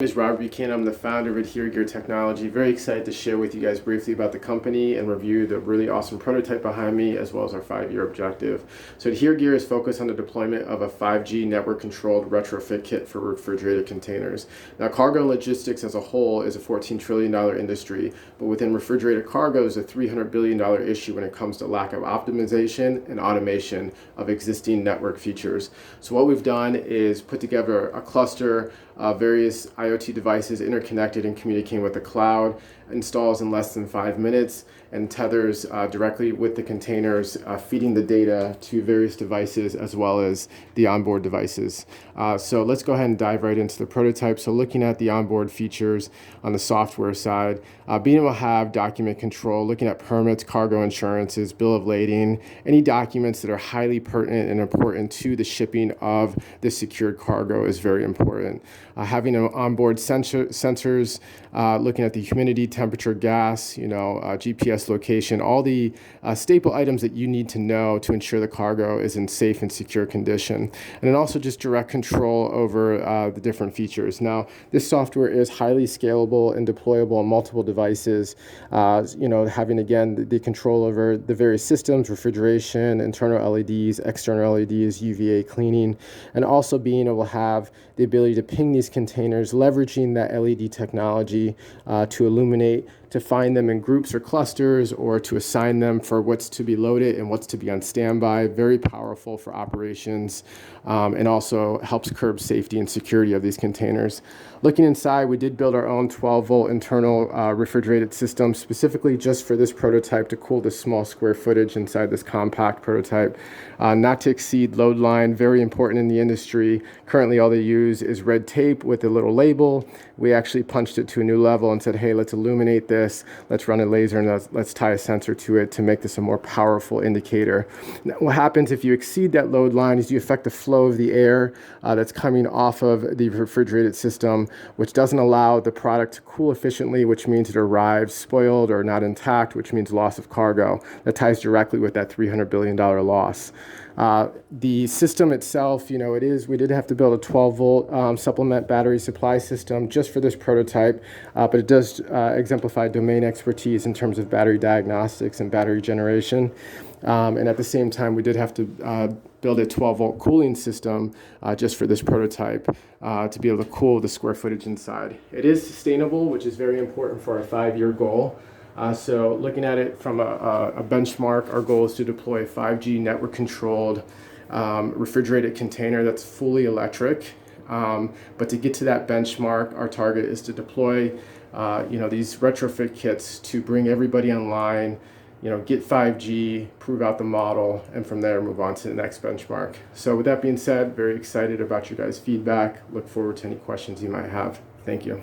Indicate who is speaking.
Speaker 1: My name is Robert Buchanan. I'm the founder of ADHERE Gear Technology. Very excited to share with you guys briefly about the company and review the really awesome prototype behind me, as well as our 5-year objective. So ADHERE Gear is focused on the deployment of a 5G network-controlled retrofit kit for refrigerated containers. Now, cargo and logistics as a whole is a $14 trillion industry, but within refrigerated cargo is a $300 billion issue when it comes to lack of optimization and automation of existing network features. So what we've done is put together a cluster of various IoT devices interconnected and communicating with the cloud, installs in less than 5 minutes, and tethers directly with the containers, feeding the data to various devices as well as the onboard devices. So let's go ahead and dive right into the prototype. So looking at the onboard features on the software side, being able to have document control, looking at permits, cargo insurances, bill of lading, any documents that are highly pertinent and important to the shipping of the secured cargo is very important. Having an onboard sensors, looking at the humidity, temperature, gas, GPS location, all the staple items that you need to know to ensure the cargo is in safe and secure condition. And then also just direct control over the different features. Now, this software is highly scalable and deployable on multiple devices. Having again the control over the various systems, refrigeration, internal LEDs, external LEDs, UVA cleaning, and also being able to have the ability to ping these containers, leveraging that LED technology to illuminate, to find them in groups or clusters, or to assign them for what's to be loaded and what's to be on standby. Very powerful for operations, and also helps curb safety and security of these containers. Looking inside, we did build our own 12-volt internal refrigerated system specifically just for this prototype to cool this small square footage inside this compact prototype. Not to exceed load line, very important in the industry. Currently, all they use is red tape with a little label. We actually punched it to a new level and said, hey, let's illuminate this. Let's run a laser and let's tie a sensor to it to make this a more powerful indicator. Now, what happens if you exceed that load line is you affect the flow of the air that's coming off of the refrigerated system, which doesn't allow the product to cool efficiently, which means it arrives spoiled or not intact, which means loss of cargo. That ties directly with that $300 billion loss. The system itself, we did have to build a 12-volt supplement battery supply system just for this prototype, but it does exemplify domain expertise in terms of battery diagnostics and battery generation. And at the same time, we did have to build a 12-volt cooling system just for this prototype to be able to cool the square footage inside. It is sustainable, which is very important for our 5-year goal. So looking at it from a benchmark, our goal is to deploy a 5G network-controlled refrigerated container that's fully electric. But to get to that benchmark, our target is to deploy these retrofit kits to bring everybody online, get 5G, prove out the model, and from there move on to the next benchmark. So with that being said, very excited about your guys' feedback. Look forward to any questions you might have. Thank you.